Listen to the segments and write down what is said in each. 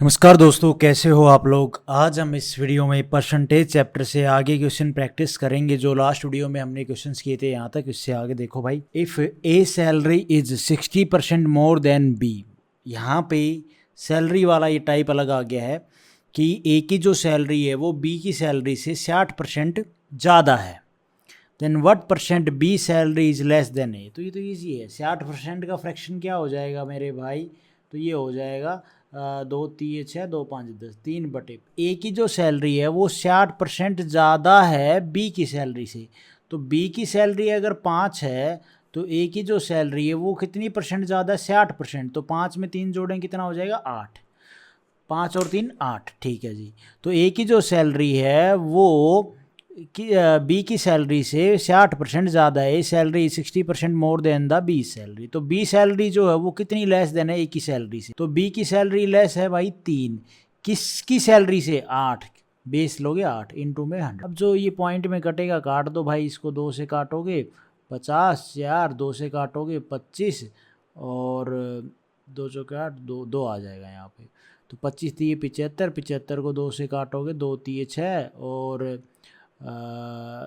नमस्कार दोस्तों, कैसे हो आप लोग। आज हम इस वीडियो में परसेंटेज चैप्टर से आगे क्वेश्चन प्रैक्टिस करेंगे। जो लास्ट वीडियो में हमने क्वेश्चंस किए थे यहाँ तक, इससे आगे देखो भाई। If A salary is 60% more than B, यहाँ पे सैलरी वाला ये टाइप अलग आ गया है कि ए की जो सैलरी है वो बी की सैलरी से 60% ज़्यादा है। Then what percent B salary is less than A. तो ये तो ईजी है। 60% का फ्रैक्शन क्या हो जाएगा मेरे भाई, तो ये हो जाएगा 2 3 6 2 5 10 3/। ए की जो सैलरी है वो 60% ज़्यादा है बी की सैलरी से। तो बी की सैलरी अगर 5 है तो ए की जो सैलरी है वो कितनी परसेंट ज़्यादा है, 60%। तो 5 में 3 जोड़ें कितना हो जाएगा, 8। 5 और 3 8, ठीक है जी। तो ए की जो सैलरी है वो बी की सैलरी से 60% ज़्यादा है। Salary 60% more than the B salary. तो बी सैलरी जो है वो कितनी लेस देन है ए की सैलरी से। तो बी की सैलरी लेस है भाई 3, किसकी सैलरी से, 8। बेस लोगे 8 इंटू में 100। अब जो ये पॉइंट में कटेगा काट दो भाई, इसको 2 से काटोगे 50 यार, 2 से काटोगे 25 और 2 चौके 8, 2 आ जाएगा यहाँ पे। तो 25 3 75, 75 को 2 से काटोगे 2 3 6 और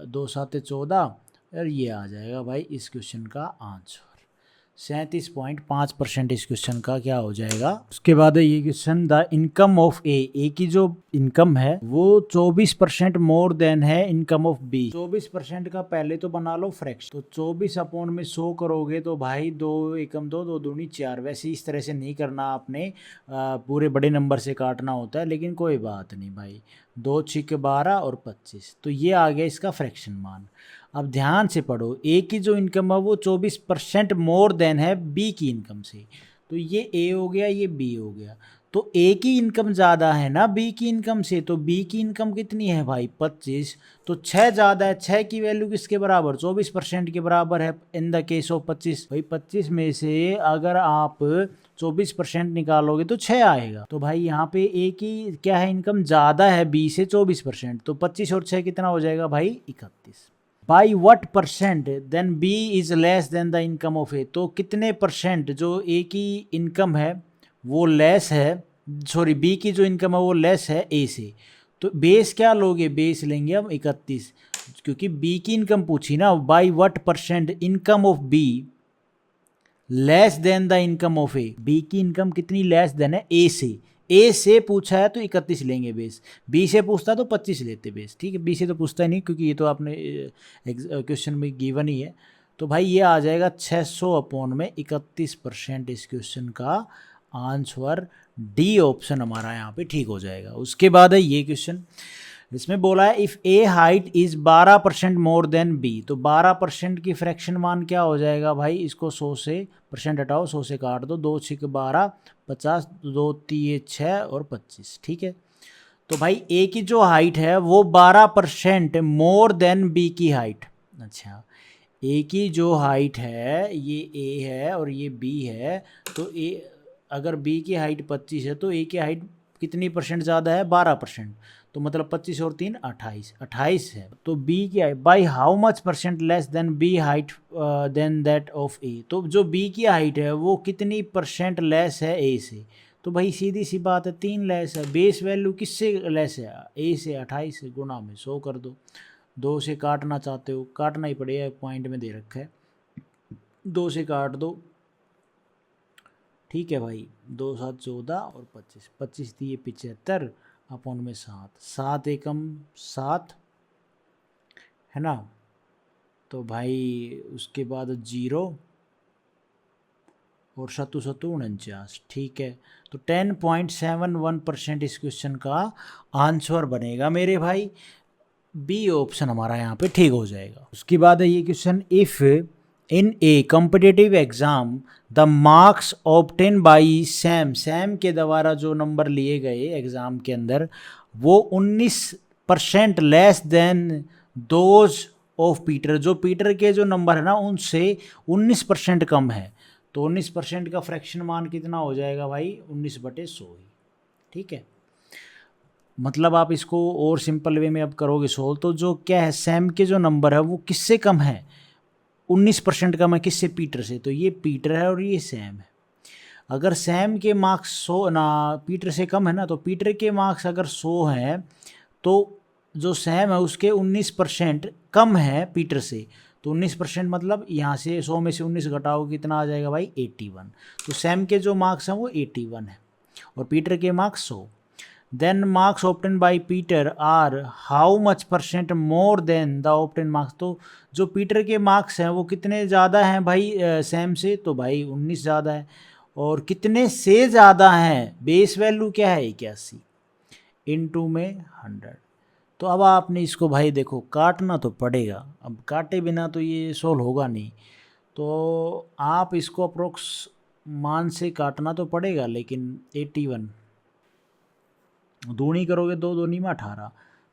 2 7 14 और ये आ जाएगा भाई इस क्वेश्चन का आंसर। 37.5% इस क्वेश्चन का क्या हो जाएगा। उसके बाद ये क्वेश्चन, द इनकम ऑफ ए की जो इनकम है वो 24% मोर देन है इनकम ऑफ बी। 24% का पहले तो बना लो फ्रैक्शन। तो 24/100 करोगे तो भाई 2 एकम 2 2 दूनी 4। वैसे इस तरह से नहीं करना आपने, पूरे बड़े नंबर से काटना होता है, लेकिन कोई बात नहीं भाई। 2 6 12 और 25, तो ये आ गया इसका फ्रैक्शन मान। अब ध्यान से पढ़ो, ए की जो इनकम है वो 24% मोर देन है बी की इनकम से। तो ये ए हो गया, ये बी हो गया। तो ए की इनकम ज़्यादा है ना बी की इनकम से। तो बी की इनकम कितनी है भाई, 25। तो 6 ज़्यादा है। 6 की वैल्यू किसके बराबर, 24% के बराबर है इन द केस ऑफ 25। भाई 25 में से अगर आप 24% निकालोगे तो 6 आएगा। तो भाई यहाँ पे ए की क्या है, इनकम ज़्यादा है बी से 24%। तो 25 और 6 कितना हो जाएगा भाई, 31। By what percent then B is less than the income of A. तो कितने परसेंट जो ए की इनकम है वो लेस है, सॉरी बी की जो इनकम है वो लेस है ए से। तो बेस क्या लोगे, बेस लेंगे हम 31, क्योंकि बी की इनकम पूछी ना। By what percent income of B less than the income of A. B की इनकम कितनी लेस देन है ए से। ए से पूछा है तो 31 लेंगे बेस, बी से पूछता तो 25 लेते बेस। ठीक है, बी से तो पूछता ही नहीं क्योंकि ये तो आपने क्वेश्चन में गिवन ही है। तो भाई ये आ जाएगा 600/31% इस क्वेश्चन का आंसर। डी ऑप्शन हमारा यहाँ पे ठीक हो जाएगा। उसके बाद है ये क्वेश्चन, इसमें बोला है if A height is 12% more than B. तो 12% की फ्रैक्शन मान क्या हो जाएगा भाई, इसको 100 से परसेंट हटाओ, 100 से काट दो, 2 6 12 50, 2 3 6 और 25। ठीक है, तो भाई ए की जो हाइट है वो 12% मोर देन बी की हाइट। अच्छा, ए की जो हाइट है ये ए है और ये बी है। तो ए अगर बी की हाइट 25 है तो ए की हाइट कितनी परसेंट ज़्यादा है, 12%। तो मतलब 25 और 3 28, 28 है। तो बी की height by how much percent less than B height than that of A. तो जो बी की हाइट है वो कितनी परसेंट लेस है ए से। तो भाई सीधी सी बात है, 3 लेस है। बेस वैल्यू किससे लेस है, ए से। 28 से गुणा में 100 कर दो। 2 से काटना चाहते हो काटना ही पड़ेगा, पॉइंट में दे रखा है, 2 से काट दो। ठीक है भाई, 2 7 14 और 25, 25 दिए 75 अपॉन में 7, 7 एकम 7 है ना। तो भाई उसके बाद 0 और 7 7 49। ठीक है, तो 10.71% इस क्वेश्चन का आंसर बनेगा मेरे भाई। बी ऑप्शन हमारा यहाँ पे ठीक हो जाएगा। उसके बाद है ये question, if in A competitive exam the marks obtain by Sam, Sam के द्वारा जो नंबर लिए गए एग्ज़ाम के अंदर वो 19% less than those of Peter. जो पीटर के जो नंबर है ना उनसे 19% कम है। तो 19% का फ्रैक्शन मान कितना हो जाएगा भाई, 19/100 ही। ठीक है, मतलब आप इसको और सिंपल वे में अब करोगे सोल्व, तो जो क्या है, सैम के जो नंबर है वो किससे कम है, 19% कम है। किससे, पीटर से। तो ये पीटर है और ये सैम है। अगर सैम के मार्क्स 100 ना पीटर से कम है ना, तो पीटर के मार्क्स अगर 100 हैं तो जो सैम है उसके 19% कम है पीटर से। तो 19% मतलब यहाँ से 100 में से 19 घटाओ कितना आ जाएगा भाई 81। तो सैम के जो मार्क्स हैं वो 81 है और पीटर के marks 100। Then marks obtained by Peter are how much percent more than the obtained marks. तो जो पीटर के मार्क्स हैं वो कितने ज़्यादा हैं भाई सैम से, तो भाई 19 ज़्यादा है। और कितने से ज़्यादा हैं, बेस वैल्यू क्या है 81 इनटू में 100। तो अब आपने इसको भाई देखो काटना तो पड़ेगा, अब काटे बिना तो ये सोल्व होगा नहीं। तो आप इसको अप्रोक्स मान से काटना तो पड़ेगा, लेकिन 81 दूनी करोगे 2 दूनी में 18,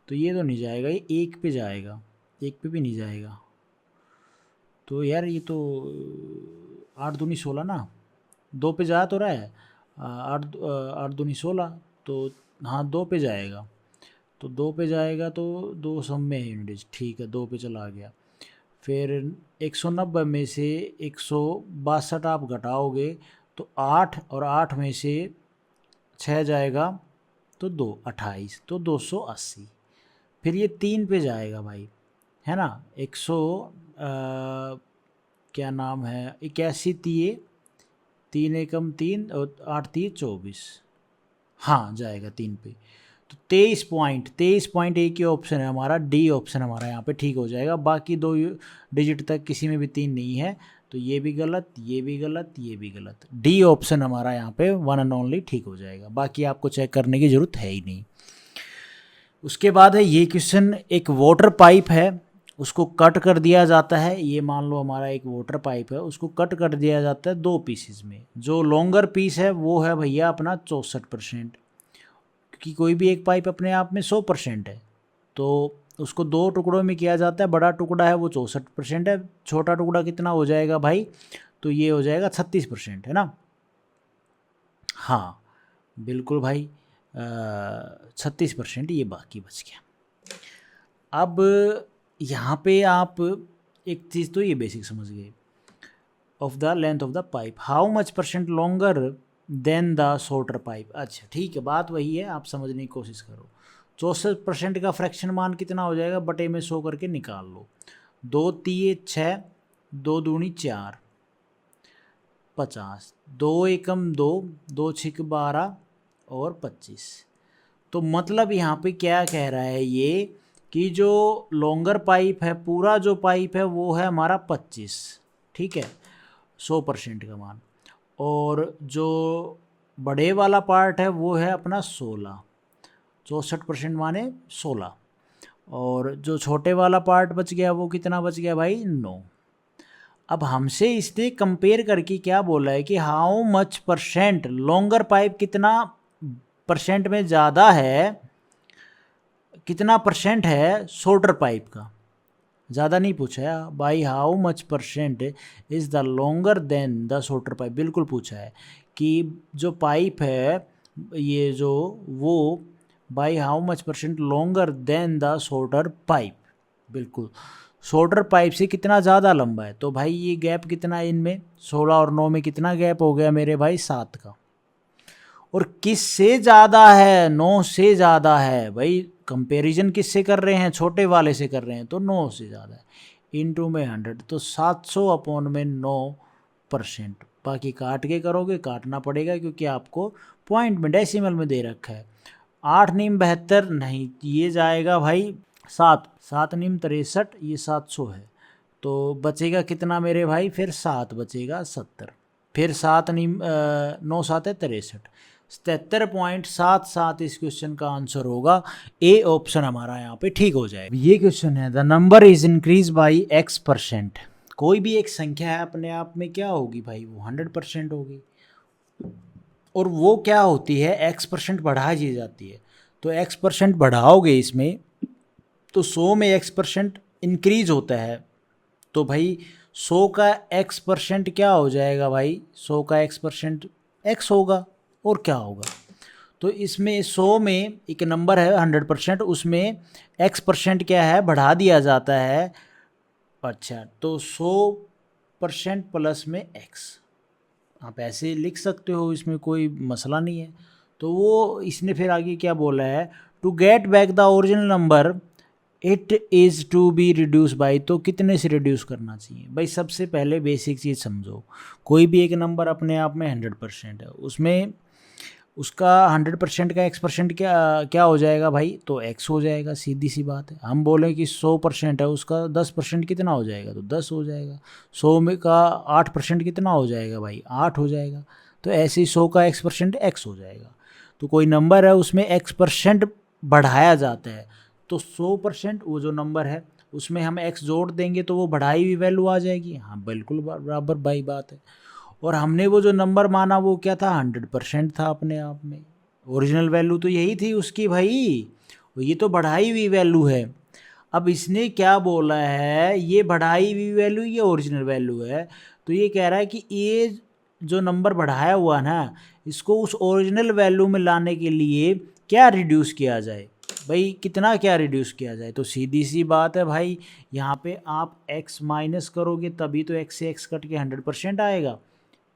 तो ये तो नहीं जाएगा, ये 1 पे जाएगा, 1 पे भी नहीं जाएगा। तो यार ये तो 8 दूनी 16 ना, 2 पे जा तो रहा है, 8 दूनी 16, तो हाँ 2 पे जाएगा। तो 2 पे जाएगा तो 2 सम में है यूनिट, ठीक है 2 पे चला गया। फिर 190 में से 162 आप घटाओगे तो 8 और 8 में से 6 जाएगा तो 2 28, तो 280। फिर ये 3 पे जाएगा भाई, है ना, 100 क्या नाम है 81 तिये 3 एकम 3 और 8 तिये 24, हाँ जाएगा 3 पे। तो 23 पॉइंट एक ही ऑप्शन है हमारा, डी ऑप्शन हमारा यहाँ पे ठीक हो जाएगा। बाकी 2 डिजिट तक किसी में भी 3 नहीं है, तो ये भी गलत, ये भी गलत, ये भी गलत। डी ऑप्शन हमारा यहाँ पे वन एंड ओनली ठीक हो जाएगा, बाकी आपको चेक करने की ज़रूरत है ही नहीं। उसके बाद है ये क्वेश्चन, एक वाटर पाइप है उसको कट कर दिया जाता है। ये मान लो हमारा एक वाटर पाइप है, उसको कट कर दिया जाता है 2 पीसेस में। जो लॉन्गर पीस है वो है भैया अपना 64%, क्योंकि कोई भी एक पाइप अपने आप में 100% है, तो उसको 2 टुकड़ों में किया जाता है। बड़ा टुकड़ा है वो 64% है, छोटा टुकड़ा कितना हो जाएगा भाई, तो ये हो जाएगा 36%, है ना। हाँ बिल्कुल भाई 36%, ये बाकी बच गया। अब यहाँ पे आप एक चीज़ तो ये बेसिक समझ गए, of the length of the pipe how much percent longer than the shorter pipe. अच्छा ठीक है, बात वही है, आप समझने की कोशिश करो। 64% का फ्रैक्शन मान कितना हो जाएगा, बटे में 100 करके निकाल लो। 2 तिये 6, 2 दूनी 4, 50, 2 एकम 2, 2 छिक 12 और 25। तो मतलब यहाँ पे क्या कह रहा है ये कि जो लॉन्गर पाइप है, पूरा जो पाइप है वो है हमारा 25, ठीक है 100% का मान, और जो बड़े वाला पार्ट है वो है अपना 16, 64% माने 16, और जो छोटे वाला पार्ट बच गया वो कितना बच गया भाई 9। अब हमसे इसने कंपेयर करके क्या बोला है कि how much percent longer pipe कितना परसेंट में ज़्यादा है, कितना परसेंट है शॉर्टर पाइप का, ज़्यादा नहीं पूछा है भाई। How much percent is the longer than the shorter pipe, बिल्कुल पूछा है कि जो पाइप है ये जो वो by how much percent longer than the shorter pipe, बिल्कुल शॉर्टर पाइप से कितना ज़्यादा लंबा है। तो भाई ये गैप कितना है इनमें, 16 और 9 में कितना गैप हो गया मेरे भाई 7 का। और किस से ज़्यादा है, 9 से ज़्यादा है भाई। कंपैरिजन किससे कर रहे हैं, छोटे वाले से कर रहे हैं, तो 9 से ज़्यादा है, इनटू में 100, तो 700 अपॉन में 9%। बाकी काट के करोगे, काटना पड़ेगा क्योंकि आपको पॉइंट में डेसिमल में दे रखा है। 8 नीम 72 नहीं, ये जाएगा भाई 7, 7 नीम 63, ये 700 है, तो बचेगा कितना मेरे भाई, फिर 7 बचेगा 70, फिर 7 नीम 9 7 है 63, 77.77 इस क्वेश्चन का आंसर होगा। ए ऑप्शन हमारा यहाँ पे ठीक हो जाएगा। ये क्वेश्चन है, the number is increase by x%। कोई भी एक संख्या है अपने आप में क्या होगी भाई, वो 100% होगी, और वो क्या होती है x% बढ़ा दी जाती है। तो x% बढ़ाओगे इसमें तो 100 में x% इंक्रीज होता है, तो भाई 100 का x% क्या हो जाएगा भाई, 100 का x% x होगा, और क्या होगा। तो इसमें 100 में एक नंबर है 100%, उसमें x% क्या है बढ़ा दिया जाता है। अच्छा तो 100% प्लस में x, आप ऐसे लिख सकते हो, इसमें कोई मसला नहीं है। तो वो इसने फिर आगे क्या बोला है, to get back the original number it is to be reduce by, तो कितने से रिड्यूस करना चाहिए भाई। सबसे पहले बेसिक चीज़ समझो, कोई भी एक नंबर अपने आप में 100% है, उसमें उसका 100% का x% क्या क्या हो जाएगा भाई, तो x हो जाएगा, सीधी सी बात है। हम बोलें कि 100% है, उसका 10% कितना हो जाएगा, तो 10 हो जाएगा। 100 में का 8% कितना हो जाएगा भाई, 8 हो जाएगा। तो ऐसे ही 100 का x% x हो जाएगा। तो कोई नंबर है उसमें x% बढ़ाया जाता है, तो 100% वो जो नंबर है उसमें हम x जोड़ देंगे तो वो बढ़ाई हुई वैल्यू आ जाएगी। हाँ बिल्कुल बराबर भाई बात है। और हमने वो जो नंबर माना वो क्या था, 100% था अपने आप में। ओरिजिनल वैल्यू तो यही थी उसकी भाई, ये तो बढ़ाई हुई वैल्यू है। अब इसने क्या बोला है, ये बढ़ाई हुई वैल्यू ये ओरिजिनल वैल्यू है। तो ये कह रहा है कि ये जो नंबर बढ़ाया हुआ ना, इसको उस ओरिजिनल वैल्यू में लाने के लिए क्या रिड्यूस किया जाए भाई, कितना क्या रिड्यूस किया जाए। तो सीधी सी बात है भाई, यहाँ पे आप x माइनस करोगे तभी तो x से x कट के 100% आएगा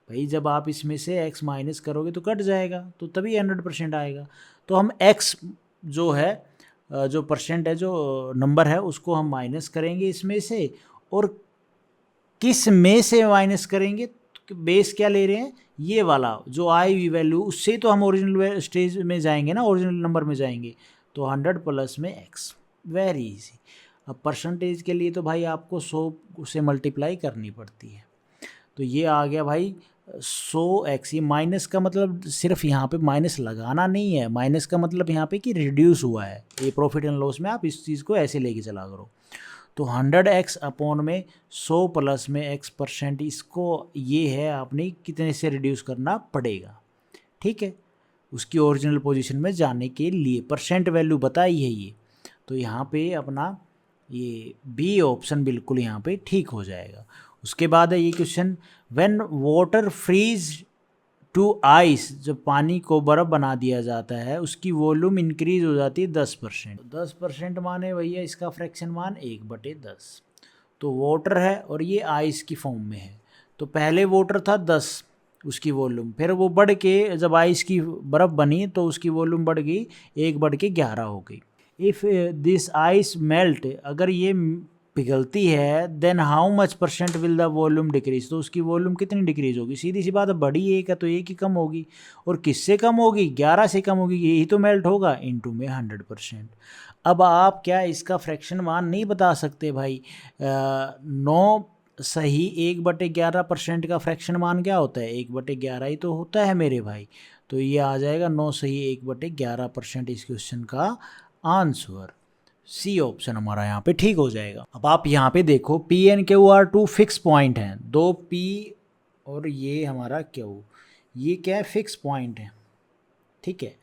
भाई। जब आप इसमें से x माइनस करोगे तो कट जाएगा, तो तभी 100% आएगा। तो हम x जो है जो परसेंट है, जो नंबर है, उसको हम माइनस करेंगे इसमें से। और किस में से माइनस करेंगे, तो बेस क्या ले रहे हैं, ये वाला जो आई हुई वैल्यू, उससे तो हम ओरिजिनल स्टेज में जाएंगे ना, ओरिजिनल नंबर में जाएंगे। तो 100 प्लस में x, वेरी इजी। अब परसेंटेज के लिए तो भाई आपको 100 से मल्टीप्लाई करनी पड़ती है। तो ये आ गया भाई 100x। ये माइनस का मतलब सिर्फ यहाँ पे माइनस लगाना नहीं है, माइनस का मतलब यहाँ पे कि रिड्यूस हुआ है। ये प्रॉफिट एंड लॉस में आप इस चीज़ को ऐसे लेके चला करो। तो 100x अपॉन में 100 प्लस में x%, इसको ये है आपने कितने से रिड्यूस करना पड़ेगा, ठीक है, उसकी ओरिजिनल पोजीशन में जाने के लिए परसेंट वैल्यू बताई है ये। तो यहाँ पे अपना ये बी ऑप्शन बिल्कुल यहाँ पे ठीक हो जाएगा। उसके बाद है ये question, when water freeze to ice, जब पानी को बर्फ़ बना दिया जाता है, उसकी वॉल्यूम इंक्रीज हो जाती है 10%। 10% माने भैया इसका फ्रैक्शन मान 1/10। तो वाटर है और ये आइस की फॉर्म में है। तो पहले वाटर था 10 उसकी वॉल्यूम, फिर वो बढ़ के जब आइस की बर्फ़ बनी तो उसकी वॉल्यूम बढ़ गई, 1/11 हो गई। इफ़ दिस आइस मेल्ट, अगर ये पिघलती है, then how much % will the volume decrease, तो उसकी वॉल्यूम कितनी डिक्रीज होगी। सीधी सी बात है, बड़ी एक है तो एक ही कम होगी। और किससे कम होगी, 11 से कम होगी, यही तो मेल्ट होगा, इनटू में 100%। अब आप क्या इसका फ्रैक्शन मान नहीं बता सकते भाई। 9 सही 1/11% का फ्रैक्शन मान क्या होता है, 1/11 ही तो होता है मेरे भाई। तो ये आ जाएगा 9 सही 1/11% इस क्वेश्चन का आंसर। सी ऑप्शन हमारा यहाँ पे ठीक हो जाएगा। अब आप यहाँ पे देखो P N Q R 2 fix point हैं, 2 पी और ये हमारा क्यू, ये क्या है, फिक्स पॉइंट है, ठीक है।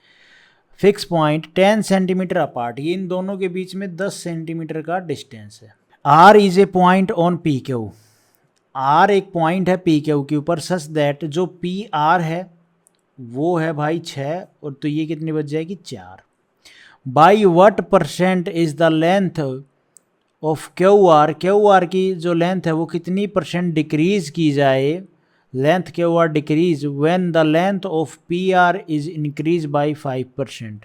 फिक्स पॉइंट 10 सेंटीमीटर अपार्ट, ये इन दोनों के बीच में 10 सेंटीमीटर का डिस्टेंस है। R is a point on P Q, R एक पॉइंट है पी क्यू के ऊपर, सच दैट जो पी आर है वो है भाई 6, और तो ये कितनी बच जाएगी 4। By what % is the length of Q R, Q R की जो लेंथ है वो कितनी % डिक्रीज़ की जाए, length Q R decrease when the length of P R is increase by 5%।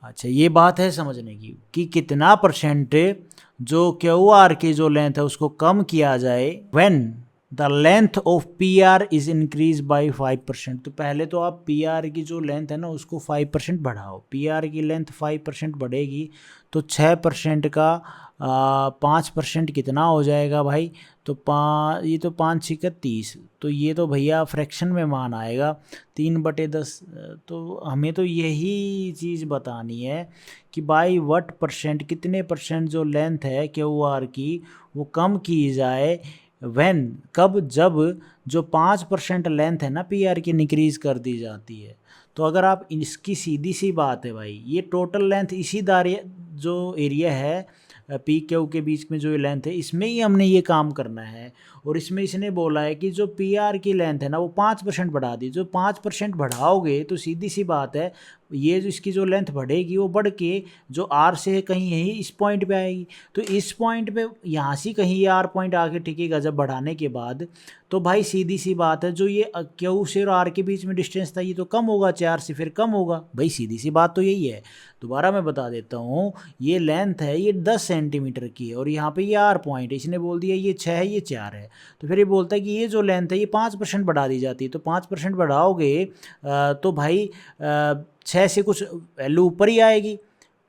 अच्छा ये बात है समझने की कि कितना परसेंट जो क्यू आर की जो लेंथ है उसको कम किया जाए when the length of P R is increase by 5%। तो पहले तो आप पी आर की जो लेंथ है ना उसको 5% बढ़ाओ, पी आर की लेंथ 5% बढ़ेगी तो 6% का 5% कितना हो जाएगा भाई, तो ये तो 5×6 = 30, तो ये तो भैया फ्रैक्शन में मान आएगा 3/10। तो हमें तो यही चीज़ बतानी है कि बाई वट % कितने % जो लेंथ है क्यू आर की वो कम की जाए, व्हेन कब, जब जो 5% लेंथ है ना पी आर की इंक्रीज़ कर दी जाती है। तो अगर आप इसकी सीधी सी बात है भाई, ये टोटल लेंथ इसी दायरे जो एरिया है पी क्यू के बीच में जो लेंथ है इसमें ही हमने ये काम करना है। और इसमें इसने बोला है कि जो पी आर की लेंथ है ना वो 5% बढ़ा दी, जो 5% बढ़ाओगे तो सीधी सी बात है ये जो इसकी जो लेंथ बढ़ेगी वो बढ़ के जो आर से है कहीं यही इस पॉइंट पे आएगी। तो इस पॉइंट पे यहाँ से कहीं ये आर पॉइंट आके टिकेगा जब बढ़ाने के बाद, तो भाई सीधी सी बात है, जो ये क्यू से और आर के बीच में डिस्टेंस था ये तो कम होगा, 4 से फिर कम होगा भाई, सीधी सी बात तो यही है। दोबारा मैं बता देता हूँ, ये लेंथ है ये 10 सेंटीमीटर की है और यहाँ पे ये आर पॉइंट है, इसने बोल दिया ये 6 है ये 4 है, तो फिर ये बोलता है कि ये जो लेंथ है ये 5% बढ़ा दी जाती है, तो 5% बढ़ाओगे तो भाई 6 से कुछ वैल्यू ऊपर ही आएगी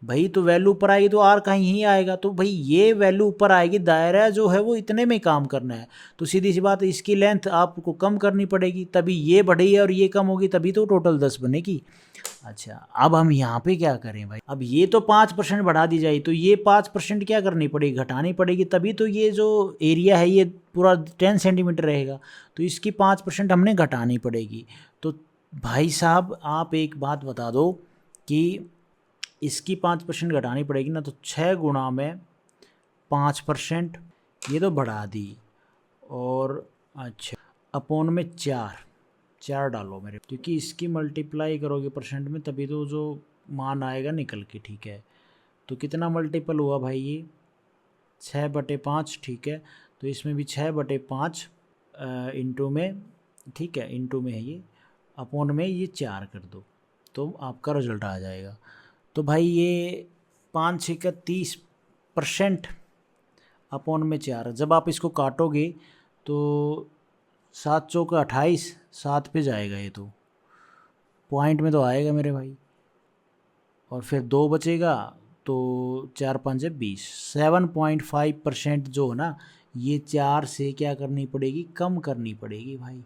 भाई, तो वैल्यू ऊपर आएगी तो आर कहीं ही आएगा, तो भाई ये वैल्यू ऊपर आएगी, दायरा जो है वो इतने में काम करना है, तो सीधी सी बात है इसकी लेंथ आपको कम करनी पड़ेगी, तभी ये बढ़ी है और ये कम होगी तभी तो टोटल 10 बनेगी। अच्छा अब हम यहाँ पे क्या करें भाई, अब ये तो 5% बढ़ा दी जाए तो ये 5% क्या करनी पड़ेगी, घटानी पड़ेगी, तभी तो ये जो एरिया है ये पूरा 10 सेंटीमीटर रहेगा, तो इसकी 5% हमने घटानी पड़ेगी। तो भाई साहब आप एक बात बता दो कि इसकी 5% घटानी पड़ेगी ना, तो 6 गुणा में 5% ये तो बढ़ा दी, और अच्छा अपोन में 4 डालो मेरे, क्योंकि इसकी मल्टीप्लाई करोगे परसेंट में तभी तो जो मान आएगा निकल के, ठीक है। तो कितना मल्टीपल हुआ भाई ये 6/5, ठीक है, तो इसमें भी 6/5 इंटू में, ठीक है, इंटू में है ये, अपोन में ये 4 कर दो तो आपका रिजल्ट आ जाएगा। तो भाई ये 5 6 का 30% अपोन में 4, जब आप इसको काटोगे तो 7 चौक 28, 7 पे जाएगा ये, तो पॉइंट में तो आएगा मेरे भाई, और फिर 2 बचेगा तो 4 5 20, 7.5% जो है ना ये 4 से क्या करनी पड़ेगी, कम करनी पड़ेगी भाई,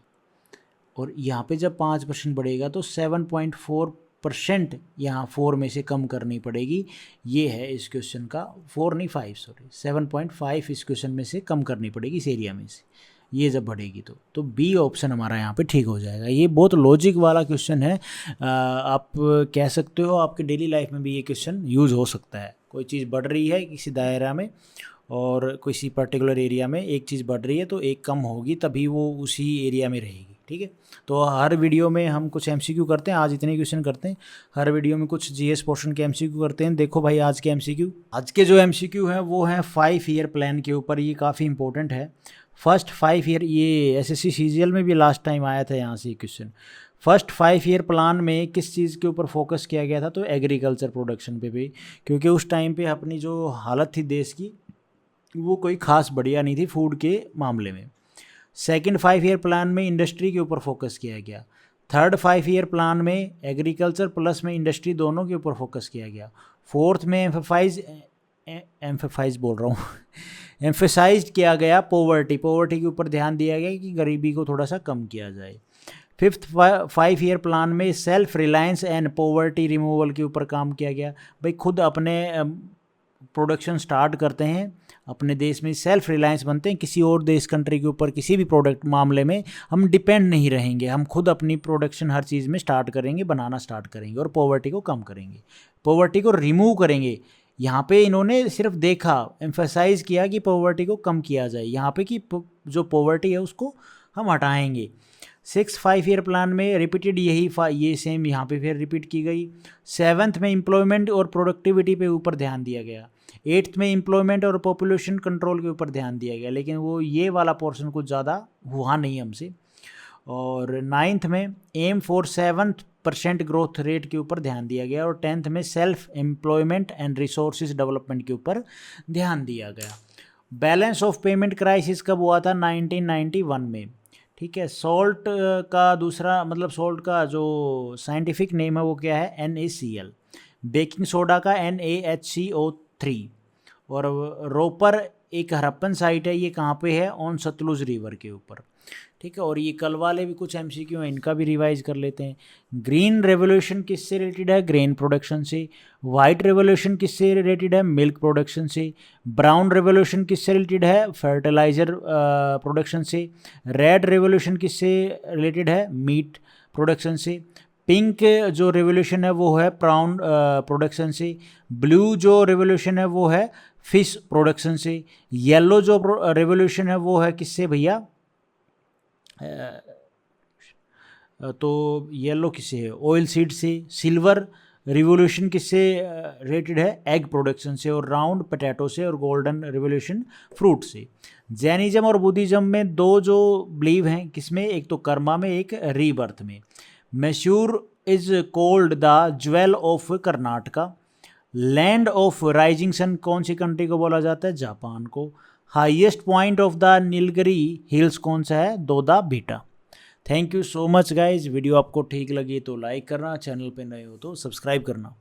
और यहाँ पे जब 5% बढ़ेगा तो 7.4% यहाँ 4 में से कम करनी पड़ेगी। ये है इस क्वेश्चन का 4 नहीं 5 सॉरी 7.5 इस क्वेश्चन में से कम करनी पड़ेगी इस एरिया में से, ये जब बढ़ेगी तो बी ऑप्शन हमारा यहाँ पे ठीक हो जाएगा। ये बहुत लॉजिक वाला क्वेश्चन है, आप कह सकते हो आपके डेली लाइफ में भी ये क्वेश्चन यूज़ हो सकता है। कोई चीज़ बढ़ रही है किसी दायरा में और किसी पर्टिकुलर एरिया में एक चीज़ बढ़ रही है तो एक कम होगी तभी वो उसी एरिया में रहेगी, ठीक है। तो हर वीडियो में हम कुछ एमसीक्यू करते हैं, आज इतने क्वेश्चन करते हैं, हर वीडियो में कुछ जीएस पोर्शन के एमसीक्यू करते हैं। देखो भाई आज के एमसीक्यू, आज के जो एमसीक्यू हैं वो हैं 5 ईयर प्लान के ऊपर, ये काफ़ी इंपॉर्टेंट है। फर्स्ट 5 ईयर, ये एसएससी सीजीएल में भी लास्ट टाइम आया था यहाँ से क्वेश्चन। फर्स्ट 5 ईयर प्लान में किस चीज़ के ऊपर फोकस किया गया था, तो एग्रीकल्चर प्रोडक्शन पे भी, क्योंकि उस टाइम पे अपनी जो हालत थी देश की वो कोई ख़ास बढ़िया नहीं थी फूड के मामले में। सेकंड 5 ईयर प्लान में इंडस्ट्री के ऊपर फोकस किया गया। थर्ड 5 ईयर प्लान में एग्रीकल्चर प्लस में इंडस्ट्री दोनों के ऊपर फोकस किया गया। फोर्थ में एम्फेसाइज किया गया पॉवर्टी के ऊपर ध्यान दिया गया कि गरीबी को थोड़ा सा कम किया जाए। फिफ्थ 5 ईयर प्लान में self reliance and poverty removal के ऊपर काम किया गया। भाई खुद अपने प्रोडक्शन स्टार्ट करते हैं, अपने देश में सेल्फ रिलायंस बनते हैं, किसी और देश कंट्री के ऊपर किसी भी प्रोडक्ट मामले में हम डिपेंड नहीं रहेंगे, हम खुद अपनी प्रोडक्शन हर चीज़ में स्टार्ट करेंगे, बनाना स्टार्ट करेंगे और पॉवर्टी को कम करेंगे, पॉवर्टी को रिमूव करेंगे। यहाँ पे इन्होंने सिर्फ देखा, एम्फेसाइज किया कि पॉवर्टी को कम किया जाए, यहाँ पे कि जो पॉवर्टी है उसको हम हटाएंगे। 6 5 ईयर प्लान में रिपीटेड ये सेम यहाँ पे फिर रिपीट की गई। 7th में एम्प्लॉयमेंट और प्रोडक्टिविटी पे ऊपर ध्यान दिया गया। 8th में एम्प्लॉयमेंट और पॉपुलेशन कंट्रोल के ऊपर ध्यान दिया गया, लेकिन वो ये वाला पोर्शन कुछ ज़्यादा हुआ नहीं हमसे। और 9th में एम फॉर 7% ग्रोथ रेट के ऊपर ध्यान दिया गया। और 10th में self employment and resources development के ऊपर ध्यान दिया गया। बैलेंस ऑफ पेमेंट क्राइसिस कब हुआ था? 1991 में, ठीक है। सॉल्ट का दूसरा मतलब सॉल्ट का जो साइंटिफिक नेम है वो क्या है? NaCl। बेकिंग सोडा का NaHCO3। और रोपर एक हरप्पन साइट है, ये कहाँ पे है? ऑन सतलुज रिवर के ऊपर, ठीक है। और ये कल वाले भी कुछ MCQ हैं, इनका भी रिवाइज कर लेते हैं। ग्रीन रेवोल्यूशन किससे रिलेटेड है? ग्रेन प्रोडक्शन से। वाइट रेवोल्यूशन किससे रिलेटेड है? मिल्क प्रोडक्शन से। ब्राउन रेवोल्यूशन किससे रिलेटेड है? फर्टिलाइजर प्रोडक्शन से। रेड रेवोल्यूशन किससे रिलेटेड है? मीट प्रोडक्शन से। पिंक जो रेवोल्यूशन है वो है प्राउन प्रोडक्शन से। ब्लू जो रेवोल्यूशन है वो है फिश प्रोडक्शन से। येलो जो रेवोल्यूशन है वो है किससे भैया? तो येलो किससे है? ऑयल सीड से। सिल्वर रिवोल्यूशन किससे रिलेटेड है? एग प्रोडक्शन से, और राउंड पोटैटो से, और गोल्डन रिवोल्यूशन फ्रूट से। जैनिज्म और बुद्धिज्म में दो जो बिलीव हैं, किसमें? एक तो कर्मा में, एक रीबर्थ में। Mysore is called the jewel of Karnataka. Land of rising sun कौन सी कंट्री को बोला जाता है? जापान को। Highest point of the Nilgiri hills कौन सा है? Doddabetta. Thank you so much guys. Video आपको ठीक लगी तो लाइक करना, चैनल पे नए हो तो सब्सक्राइब करना।